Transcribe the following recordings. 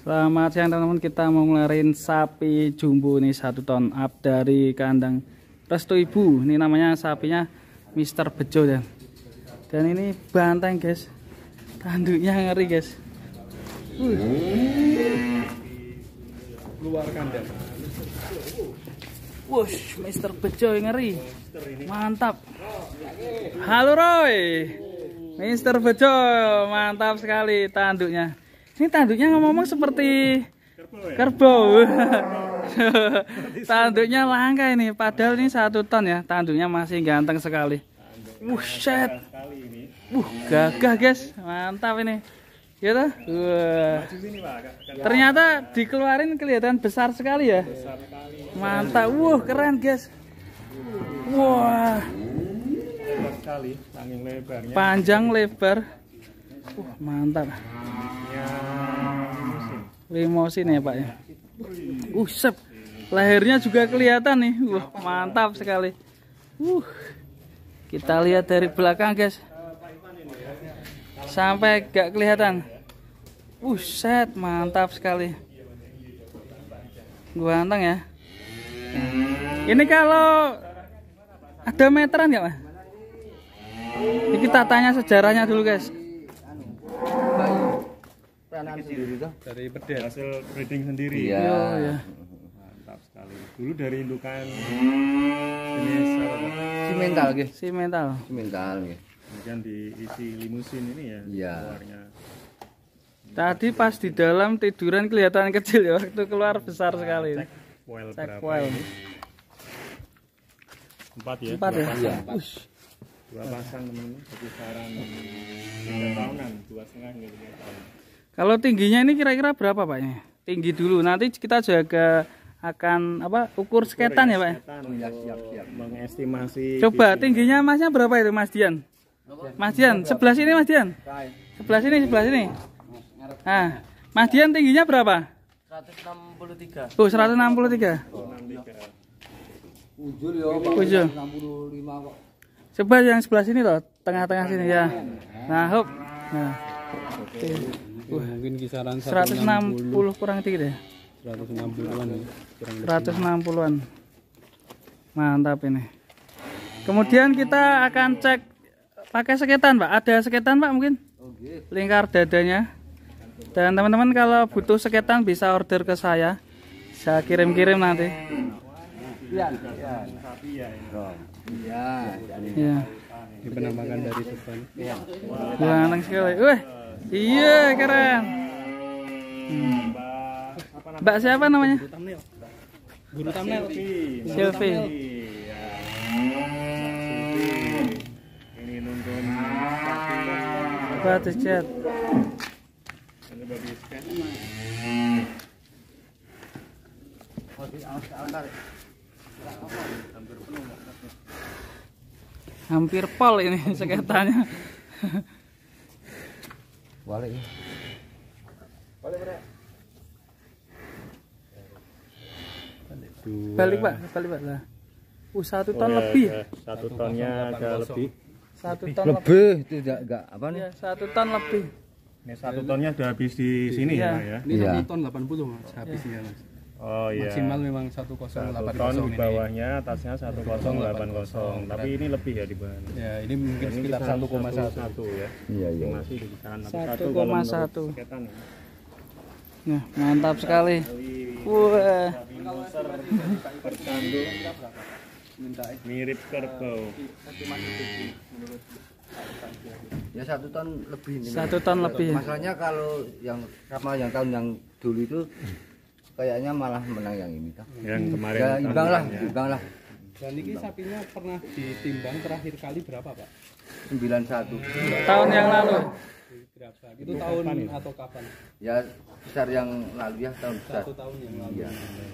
Selamat siang teman-teman, kita mau ngelarin sapi jumbo nih 1 ton up dari kandang Restu Ibu. Ini namanya sapinya Mr. Bejo dan ini banteng guys, tanduknya ngeri guys. Keluar kandang. Wush, Mr. Bejo ngeri, mantap. Halo Roy, Mr. Bejo mantap sekali tanduknya. Ini tanduknya ngomong-ngomong seperti kerbau. Tanduknya langka ini, padahal ini 1 ton ya. Tanduknya masih ganteng sekali. Buset. Gagah guys, mantap ini. Gitu. Ternyata dikeluarin kelihatan besar sekali ya. Mantap. Keren guys. Wah. Panjang lebar. Mantap. Limosin ya Pak ya. Sep. Lehernya juga kelihatan nih. Mantap sekali. Kita lihat dari belakang guys. Sampai gak kelihatan. Set, mantap sekali. Ganteng ya. Ini kalau ada meteran nggak Mas? Ini kita tanya sejarahnya dulu guys. Dari bedel hasil breeding sendiri. Iya. Mantap sekali. Dulu dari indukan jenis simental gitu. Simental Gitu. Kemudian diisi limusin ini ya. Iya. Keluarnya. Tadi pas di dalam tiduran kelihatan kecil ya, waktu keluar besar sekali. Cek well Cek berapa well. ini? 4 ya. 4 ya. Iya. 2 pasang teman-teman. Kisaran 3 tahunan, 2,5 hingga 3 tahun. Kalau tingginya ini kira-kira berapa Pak? Tinggi dulu, nanti kita jaga akan ukur seketan ya Pak. Siap. Mengestimasi. Coba tingginya Masnya berapa itu Mas Dian? Mas Dian, sebelah sini Mas Dian. Sebelah sini. Nah, Mas Dian tingginya berapa? 163. 163. Ujul ya, Ujul. 65 kok. Coba yang sebelah sini loh, tengah-tengah sini ya. Nah, hop. Nah. Mungkin kisaran 160 kurang dikit ya. 160-an ya. 160-an. Mantap ini. Kemudian kita akan cek pakai seketan, Pak. Ada seketan, Pak, mungkin? Lingkar dadanya. Dan teman-teman kalau butuh seketan bisa order ke saya. Saya kirim-kirim nanti. Iya. Ini penampakan dari depan. Ganteng sekali. Iya, keren. Mbak siapa namanya? Guru Tamnel. Silvi. Ini nonton Batu chat. Hampir pol ini seketannya. Balik. Balik Pak lah. 1 ton lebih. 1 tonnya ada lebih. 1 ton Lebih itu enggak apa nih? Ya, 1 ton lebih. Ini 1 tonnya udah habis di sini Iya. ya. Ini Iya. 1 ton 80 Mas, habisnya Mas. Oh iya. Maksimal memang 1 1080 ton di ini. bawahnya, atasnya 1080. Tapi ini lebih ya di bahan. Ya, ini mungkin Ini sekitar 1,1 ya. Iya. Masih di kisaran 1,1. seketan ya. Nah, mantap sekali. Wah. Bertanduk mirip kerbau. Ya 1 ton lebih ini. 1 ton lebih. Masalahnya kalau yang sama yang tahun yang dulu itu kayaknya malah menang yang ini kan. Yang kemarin Ya imbang lah. Dan ini sapinya pernah ditimbang terakhir kali berapa, Pak? 91. Tahun yang lalu. Berapa? Itu tahun atau kapan? Ya besar yang lalu ya, tahun besar. 1 tahun yang lalu. Iya.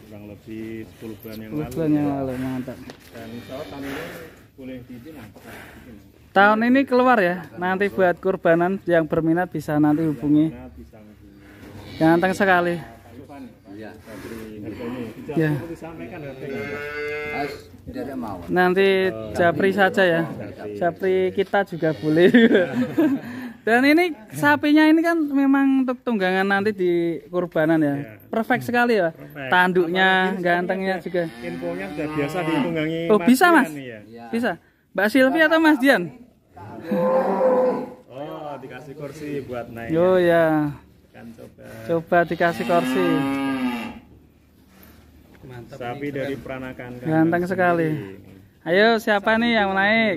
kurang lebih 10 bulan yang 10 lalu. bulan yang lalu, mantap. Dan insya Allah tahun ini boleh diizin lah. Tahun ini keluar ya. Nanti buat kurbanan yang berminat bisa nanti hubungi. Bisa menghubungi. Ganteng sekali. Iya. Ya. Disampaikan harganya. Mas, tidak ada mau. Nanti japri saja ya. Japri kita juga boleh. Dan ini sapinya ini kan memang untuk tunggangan nanti di kurbanan ya. Perfect sekali ya. Perfect. Tanduknya, Apalagi gantengnya sekarang juga. Infonya sudah biasa ditunggangi. Oh, bisa, Dian Mas? nih ya. Bisa. Mbak Silvi atau Mas Dian? Oh, dikasih kursi buat naik. Oh ya. Kan coba. Coba dikasih kursi. Mantap. Sapi dari peranakan. kan. Ganteng sekali. Ayo siapa nih yang naik?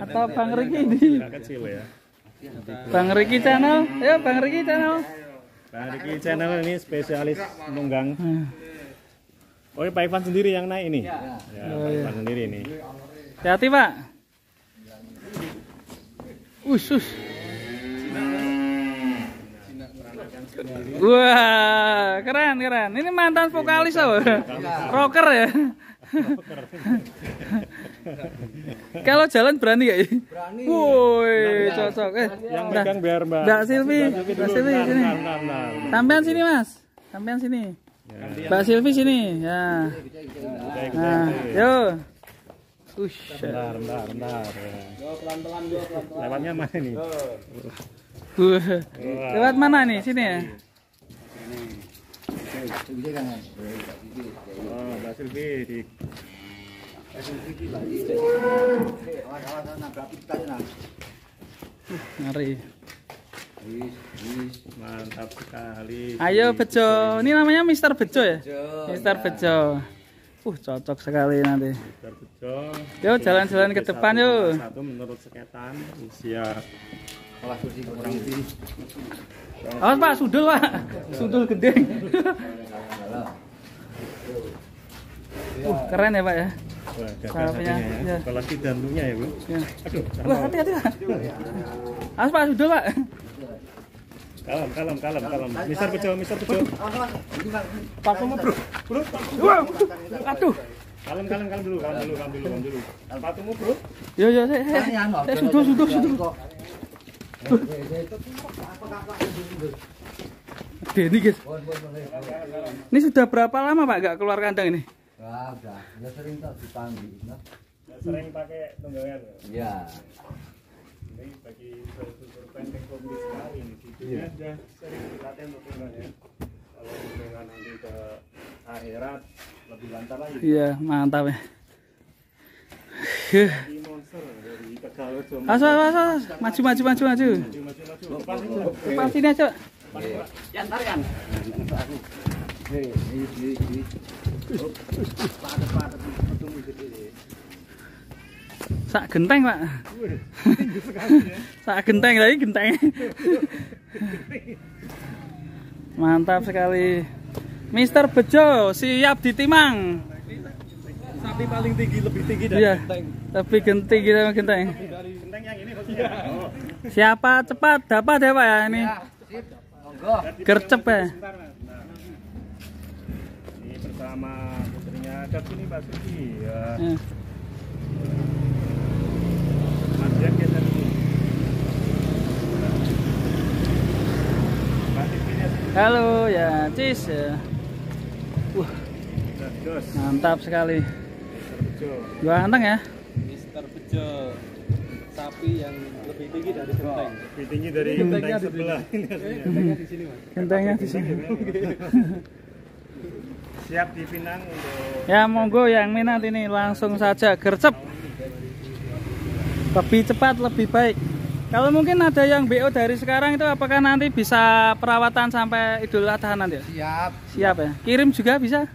Atau Bang Riki ini? Nggak kecil ya. Bang Riki channel. Ayo Bang Riki channel. Bang Riki channel ini spesialis nunggang. Hmm. Oh, Pak Ivan sendiri yang naik ini. Ya, Pak Ivan sendiri ini. Hati-hati Pak. Usus. Wah, keren keren. Ini mantan vokalis loh. Rocker ya. Kalau jalan berani gak? Berani. Woi, cocok. Yang megang biar Mbak. Mbak Silvi, Mbak Silvi sini. Bentar. Sampean sini Mas. Sampean sini. Mbak Silvi sini. Ya. Nah, yo. Ush. Bentar. Lewatnya mana nih? Lewat mana nih? Sini ya. Bisa kan? Oh, Mbak Silvi di Awas nabrak kita nah. Ngeri. mantap sekali. Ayo Bejo. Ini namanya Mister Bejo ya? Jo. Mister Bejo. Cocok sekali nanti. Mister Bejo. Yo jalan-jalan ke depan yuk. Satu menurut seketan usia Awas kursi kurang lebih. Awas Pak, sudul Pak. Sudul gede. Keren ya Pak ya. wah, gagah Sapinya, sapinya ya. ya. Apalagi jantungnya ya, Bu. Ya. Aduh, Wah, hati-hati Pak. Awas Pak, sudul Pak. Kalem. Mister Bejo. Awas. Ini Bang. Parfumnya, Bro. Wah, aduh. Kalem dulu. Sepatumu, Bro. Yo, saya sudul. Ini guys. Ini sudah berapa lama Pak gak keluar kandang ini? Udah sering tak dipanggil. Sering pakai tunggangan. Iya. Ini bagi super pendek kombi sekali ini. Videonya sudah sering dilatih untuk tunggangan. Kalau tunggangan nanti ke akhirat lebih lancar lagi. Iya, mantap ya. Ini monster dari Tegal Jom. Awas. Maju. Maju. Depan sini aja. Sak genteng Pak. Sak genteng lagi genteng. Mantap sekali. Mister Bejo siap ditimang. Sapi paling tinggi, lebih tinggi dari Iya. genteng. Tapi genteng gitu genteng. Genteng yang ini maksudnya. Oh. Siapa cepat dapat ya Pak ya ini. Ya, sip. Monggo. Gercep ya. Sebentar, Mas. Nah. Ini bersama putrinya ada sini Mbak Suci. Ya. Ya. Mas Dian geser dulu. Mbak Sucinya sini. Halo ya, cis ya. Nah, Jos. Mantap sekali. Mister Bejo. Gua anteng ya. Mister Bejo. Sapi yang lebih tinggi dari genteng. Lebih tinggi dari Gentengnya genteng di sebelah sini. ini aslinya. Gentengnya di sini, Mas. Gentengnya di sini. Siap dipinang untuk Ya monggo yang minat ini langsung saja gercep. Lebih cepat lebih baik. Kalau mungkin ada yang BO dari sekarang itu apakah nanti bisa perawatan sampai Idul Adha nanti ya? Siap. Siap ya. Kirim juga bisa?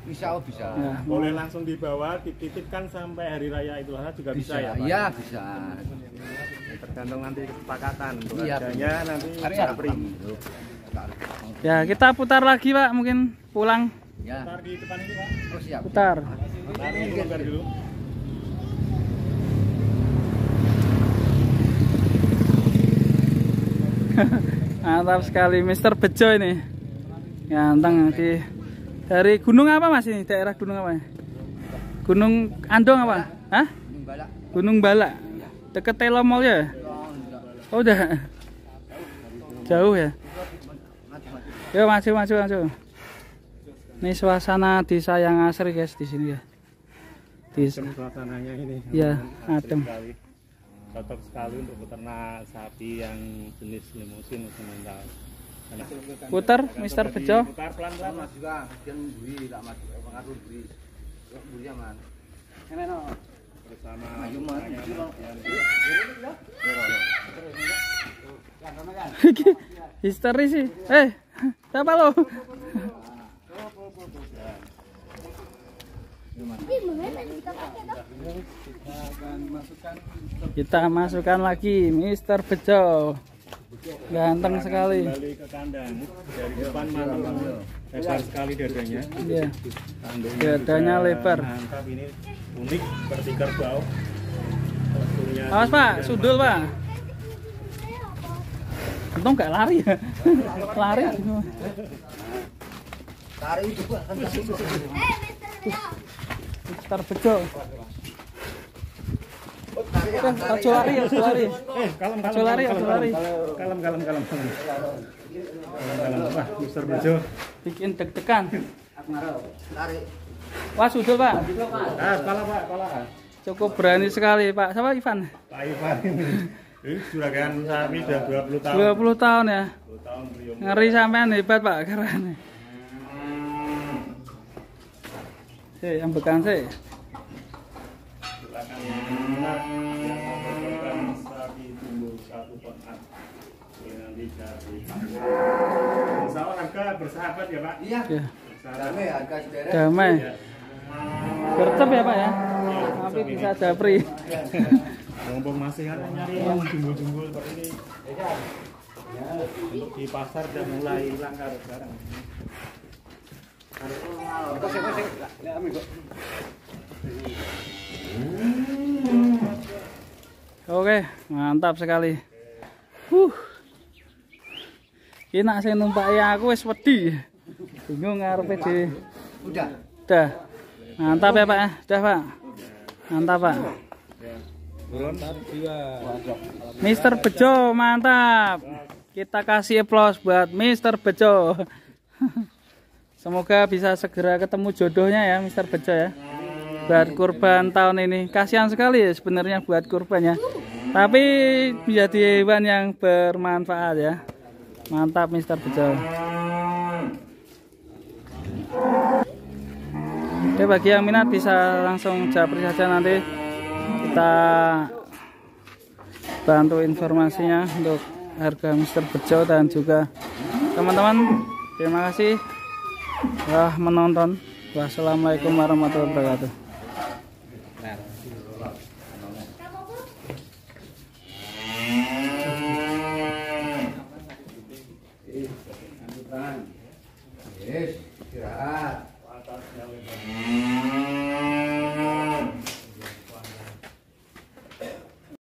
Bisa. Ya. boleh langsung dibawa, dititipkan sampai hari raya Idul Adha juga bisa, ya, Pak? Iya, bisa. Tergantung nanti kesepakatan untuk Iya. harganya nanti Hari japri. Ya kita putar lagi Pak, mungkin pulang Ya. Ntar di depan ini, Pak. Oh, siap. putar. Taruh longgar dulu. Mantap sekali Mister Bejo ini. Ganteng dari gunung apa Mas ini? Daerah gunung apa? Gunung Andong apa? Hah? Balak. Gunung Balak. Deket Telomol ya? Oh udah. Jauh ya? Yo maju. Ini suasana desa yang asri guys di sini ya. Di Suasananya ini. ya asri adem. sekali. cocok sekali untuk peternak sapi yang jenis limusin atau mental. Puter, Mister Bejo. Putar pelan-pelan Mas juga dia mburi tak maju pengaruh mburi. Kok mburi aman. bersama Maju man. Histeris sih. Siapa lo? Kita masukkan lagi Mister Bejo. Ganteng sekali. Kembali ke kandang dari depan mantul lebar sekali dadanya. Iya. Kandungnya Dadanya juga lebar. mantap, ini unik bertikar bau. Posturnya Awas Pak, sundul Pak. Untung nggak lari ya. Lari. Tarik juga kan. Mister Bejo. Ojo lari, ojo lari. kalem. Ojo lari, ojo lari. Kalem. Wah, Mister Bejo. Bikin deg-degan. Tarik. Wah, sundul Pak. Pala. Cukup berani sekali Pak. Siapa Ivan? Pak Ivan ini juragan sapi sudah 20 tahun. 20 tahun ya. 20 tahun beliau. Ngeri sampean hebat Pak, keren. Ambekan sih. Silakan yang minat yang membutuhkan sapi tumbuh 1 ton up. Ini nanti jadi. Insya Allah harga bersahabat ya Pak. Iya. Ya, Damai harga sederet. damai. Ya. Gercep ya Pak ya. Tapi bisa japri. Mumpung masih ada nyari yang jumbul-jumbul seperti ini. Untuk di pasar sudah mulai langka sekarang. Oke, mantap sekali. Iki nak sing numpaki aku wis wedi. Bingung ngarepe dhewe. Udah. Udah. Mantap ya Pak. Udah Pak. Mantap Pak. Mister Bejo mantap. Kita kasih aplaus buat Mister Bejo. Semoga bisa segera ketemu jodohnya ya Mister Bejo ya. Buat kurban tahun ini. Kasihan sekali ya sebenarnya buat kurbannya. Tapi menjadi hewan yang bermanfaat ya. Mantap Mister Bejo. Oke, bagi yang minat bisa langsung japri saja, nanti kita bantu informasinya untuk harga Mister Bejo dan juga teman-teman. Terima kasih telah menonton. Wassalamualaikum warahmatullahi wabarakatuh. Yes, istirahat.